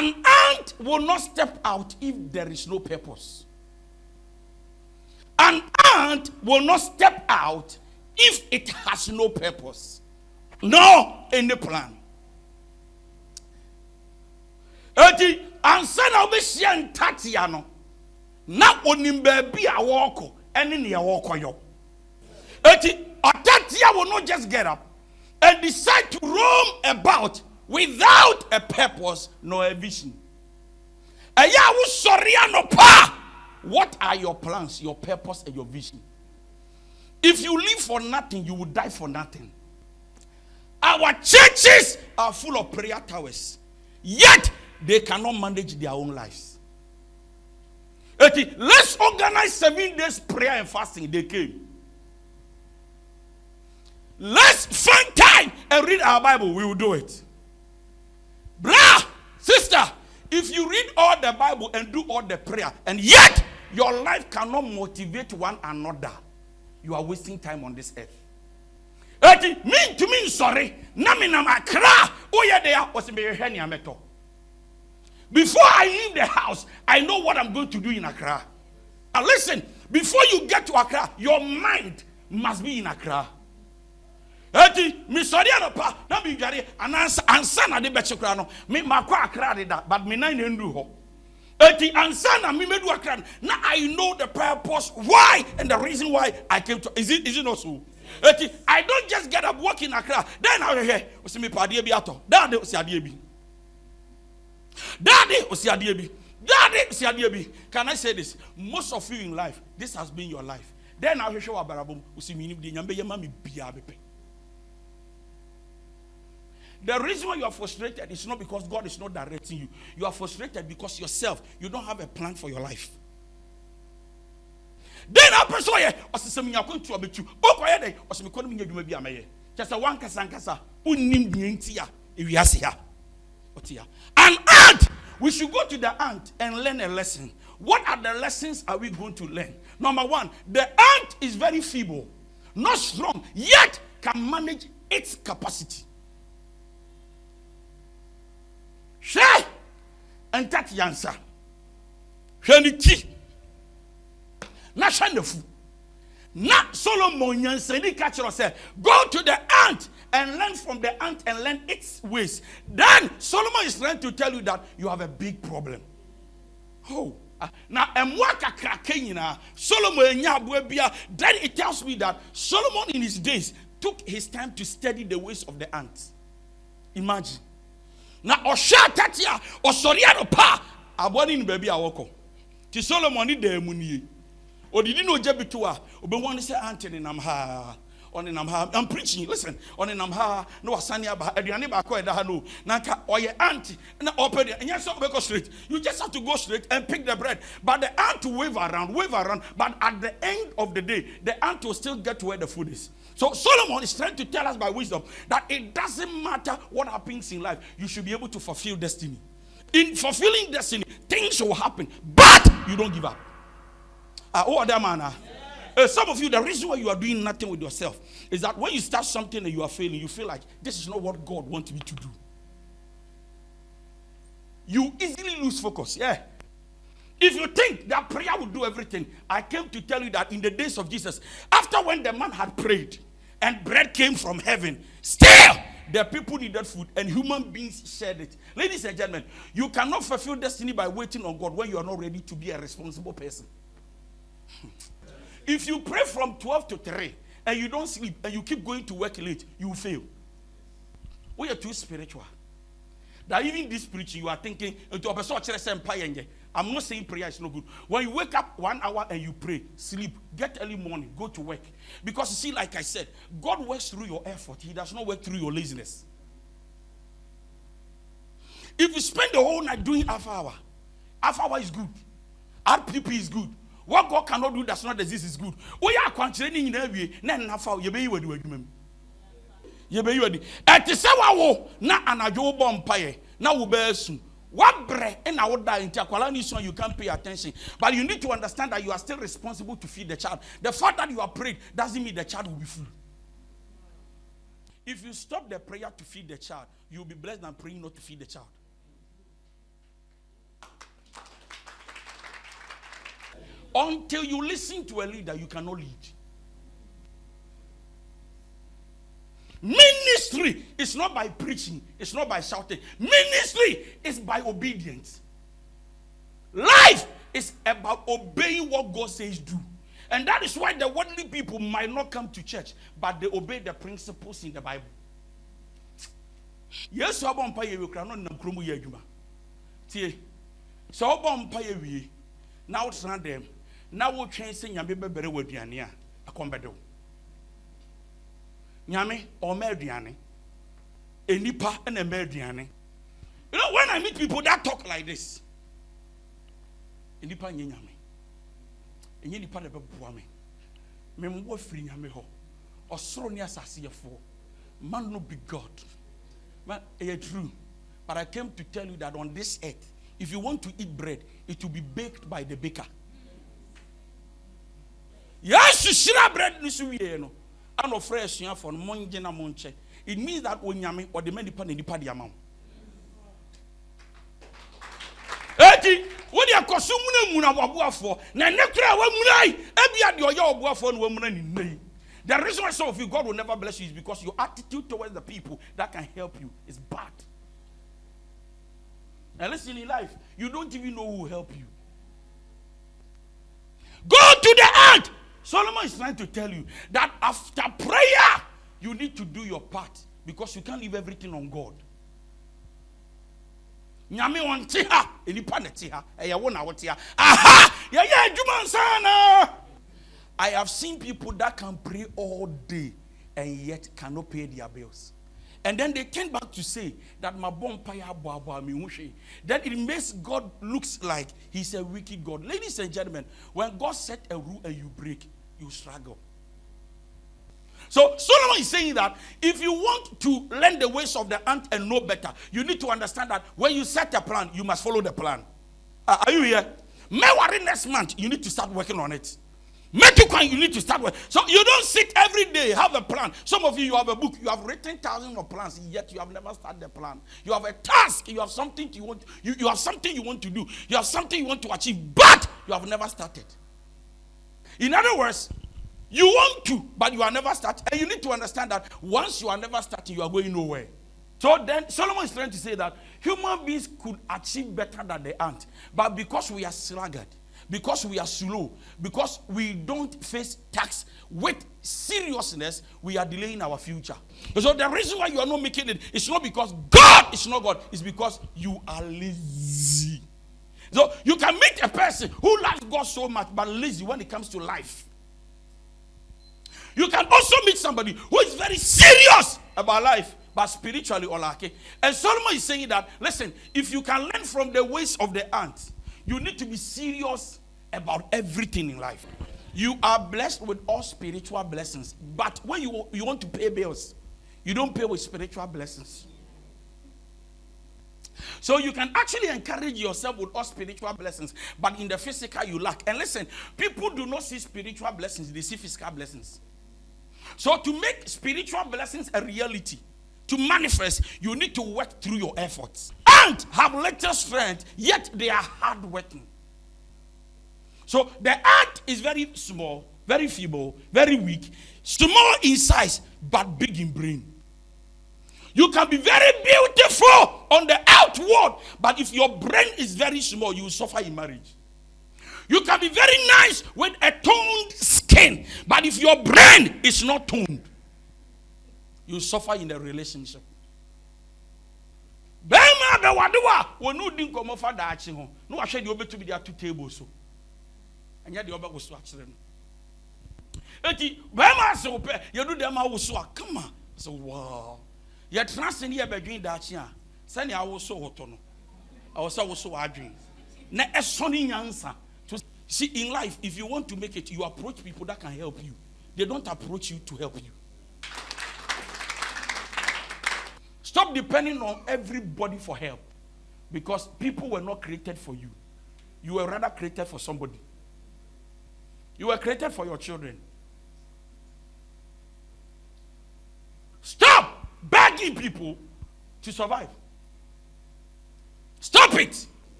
An ant will not step out if there is no purpose. An ant will not step out if it has no purpose. No any plan. Eti ansa na obehia ntatia no na onim baabi a woko ene ne woko yo. Eti atatia will not just get up and decide to roam about without a purpose nor a vision. Aya wo sori anopa. What are your plans, your purpose, and your vision? If you live for nothing, you will die for nothing. Our churches are full of prayer towers, yet they cannot manage their own lives. Let's organize 7 days prayer and fasting. They came. Let's find time and read our Bible. We will do it. Brother, sister, if you read all the Bible and do all the prayer, and yet your life cannot motivate one another, you are wasting time on this earth. Mean to me, sorry. Before I leave the house, I know what I'm going to do in Accra. And listen, before you get to Accra, your mind must be in Accra. Me sorry pa na be dware ansa na de bechekra no me makwa Accra de da but me nan ndu ho. Ansa na me medu Accra na I know the purpose why and the reason why I came to. Is it not so? I don't just get up walk in Accra then I hear o se me pade bi ato daddy o se ade bi daddy o se ade bi daddy o se ade bi. Can I say this? Most of you in life, this has been your life. Then I hear abarabom o se minim de nyambe yema me bia bepe. The reason why you are frustrated is not because God is not directing you. You are frustrated because yourself, you don't have a plan for your life. Then I person here, osisemi yakon to abetu. Okoye dey, osemi kono minya dwuma bi amaye. Just one kasankasa, unnim dientia, ewiase ha. Otia. An ant, we should go to the ant and learn a lesson. What are the lessons are we going to learn? Number 1, the ant is very feeble, not strong, yet can manage its capacity. Share and that answer. Shanity. Na shandefu. Na Solomon yanseni catcher said, go to the ant and learn from the ant and learn its ways. Then Solomon is trying to tell you that you have a big problem. Oh. Now, Solomon, then it tells me that Solomon in his days took his time to study the ways of the ants. Imagine. Now, Osha Tatia, Osoriano Pa, Aboni in baby Awoko. Ti Solomon ni de muni. Or did you know Jebitua? Obe one say Anthony Namha. On the Namha. I'm preaching. Listen. On the Namha. No Asania Adriani Bako Dahano. Nanka or your auntie. And open it. And you have to go straight. You just have to go straight and pick the bread. But the ant will wave around. But at the end of the day, the ant will still get to where the food is. So Solomon is trying to tell us by wisdom that it doesn't matter what happens in life. You should be able to fulfill destiny. In fulfilling destiny, things will happen. But you don't give up. Some of you, the reason why you are doing nothing with yourself is that when you start something and you are failing, you feel like this is not what God wants me to do. You easily lose focus. Yeah. If you think that prayer will do everything, I came to tell you that in the days of Jesus, after when the man had prayed and bread came from heaven, still the people needed food and human beings shared it. Ladies and gentlemen, you cannot fulfill destiny by waiting on God when you are not ready to be a responsible person. If you pray from 12 to 3 and you don't sleep and you keep going to work late, you will fail. We are too spiritual. That even this preaching, you are thinking, I'm not saying prayer is no good. When you wake up 1 hour and you pray, sleep, get early morning, go to work. Because you see, like I said, God works through your effort. He does not work through your laziness. If you spend the whole night doing half hour is good. RPP is good. What God cannot do does not exist is good. We are concentrating in every you be at the sawa na anajo bompaye na wo be soon. What bread and I would die in Takwalani so you can't pay attention. But you need to understand that you are still responsible to feed the child. The fact that you are prayed doesn't mean the child will be full. If you stop the prayer to feed the child, you'll be blessed than praying not to feed the child. Until you listen to a leader, you cannot lead. Ministry is not by preaching, it's not by shouting. Ministry is by obedience. Life is about obeying what God says do. And that is why the worldly people might not come to church, but they obey the principles in the Bible. Yes, so bompa ye kra no nam kromu ye adwuma. Tie. So bompa ye wie. Na wo tena dem. Na wo twen se nyame bebere waduane a akombedo. Nyame o ma aduane. Enipa na ma aduane. You know, when I meet people that talk like this, enipa nye nyame. Enye nipa na beboa me. Me mwo firi nyame ho. Osoro ne asase yefo. Man no be God. Man, it's true. But I came to tell you that on this earth, if you want to eat bread, it will be baked by the baker. Yes, you shira bread no. And of fresh for monje na monche. It means that onyame or the many pan nipa di amount. Eti, what you consume muna wabuafo, na nekra wa munai, ebia de oya obuafo no muna ni nei. The reason why some of you God will never bless you is because your attitude towards the people that can help you is bad. And listen, in life, you don't even know who will help you. Go to the end. Solomon is trying to tell you that after prayer, you need to do your part because you can't leave everything on God. Nyame wonte ha, enipa nete ha, eya wona wote ha. Aha! Ya adwuma nsana. I have seen people that can pray all day and yet cannot pay their bills. And then they turn back to say that my bompaya baba mi unche. Then it makes God looks like he's a wicked God. Ladies and gentlemen, when God set a rule and you break, you struggle. So Solomon is saying that if you want to learn the ways of the ant and know better, you need to understand that when you set a plan, you must follow the plan. Are you here? Maybe next month, you need to start working on it. You need to start with. So you don't sit every day, have a plan. Some of you have a book, you have written thousands of plans, yet you have never started the plan. You have a task, you have something you want, you have something you want to do, you have something you want to achieve, but you have never started. In other words, you want to, but you are never started. And you need to understand that once you are never starting, you are going nowhere. So then Solomon is trying to say that human beings could achieve better than the ant, but because we are sluggard, because we are slow, because we don't face tasks with seriousness, we are delaying our future. So the reason why you are not making it is not because God is not God, it's because you are lazy. So you can meet a person who loves God so much but lazy when it comes to life. You can also meet somebody who is very serious about life but spiritually unlucky. And Solomon is saying that, listen, if you can learn from the ways of the ant, you need to be serious about everything in life. You are blessed with all spiritual blessings, but when you want to pay bills, you don't pay with spiritual blessings. So you can actually encourage yourself with all spiritual blessings, but in the physical you lack. And listen, people do not see spiritual blessings, they see physical blessings. So to make spiritual blessings a reality, to manifest, you need to work through your efforts. And have little strength, yet they are hardworking. So the ant is very small, very feeble, very weak, small in size, but big in brain. You can be very beautiful on the outward, but if your brain is very small, you will suffer in marriage. You can be very nice with a toned skin, but if your brain is not toned, you will suffer in the relationship. Bema be wadewa wonu din komo fa da achi ho no wa hwe de obetu bi dia two tables so anya de oba go so akire no eti bema se ope ye do dem awo so akama so wow ye trans ne ye badwin da achi a se ne awo so hoto no awo so wo so adwin na eso ni nyansa. See, in life, if you want to make it, you approach people that can help you. They don't approach you to help you. Stop depending on everybody for help, because people were not created for you. You were rather created for somebody. You were created for your children. Stop begging people to survive. Stop it.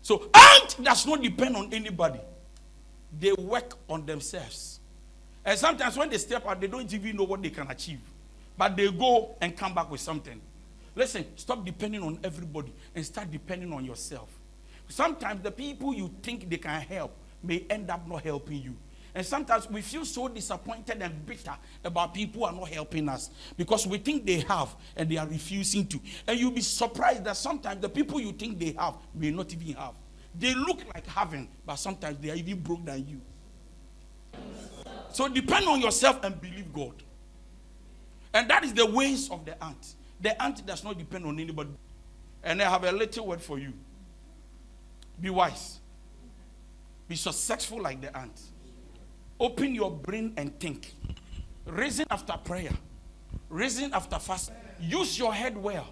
So ant does not depend on anybody. They work on themselves. And sometimes when they step out, they don't even know what they can achieve. But they go and come back with something. Listen, stop depending on everybody and start depending on yourself. Sometimes the people you think they can help may end up not helping you. And sometimes we feel so disappointed and bitter about people who are not helping us because we think they have and they are refusing to. And you'll be surprised that sometimes the people you think they have may not even have. They look like having, but sometimes they are even broke than you. So depend on yourself and believe God. And that is the ways of the ant. The ant does not depend on anybody. And I have a little word for you. Be wise. Be successful like the ant. Open your brain and think. Reason after prayer. Reason after fasting. Use your head well.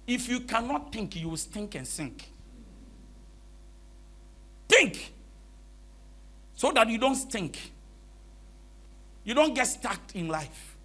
If you cannot think, you will stink and sink. Think. So that you don't stink. You don't get stuck in life.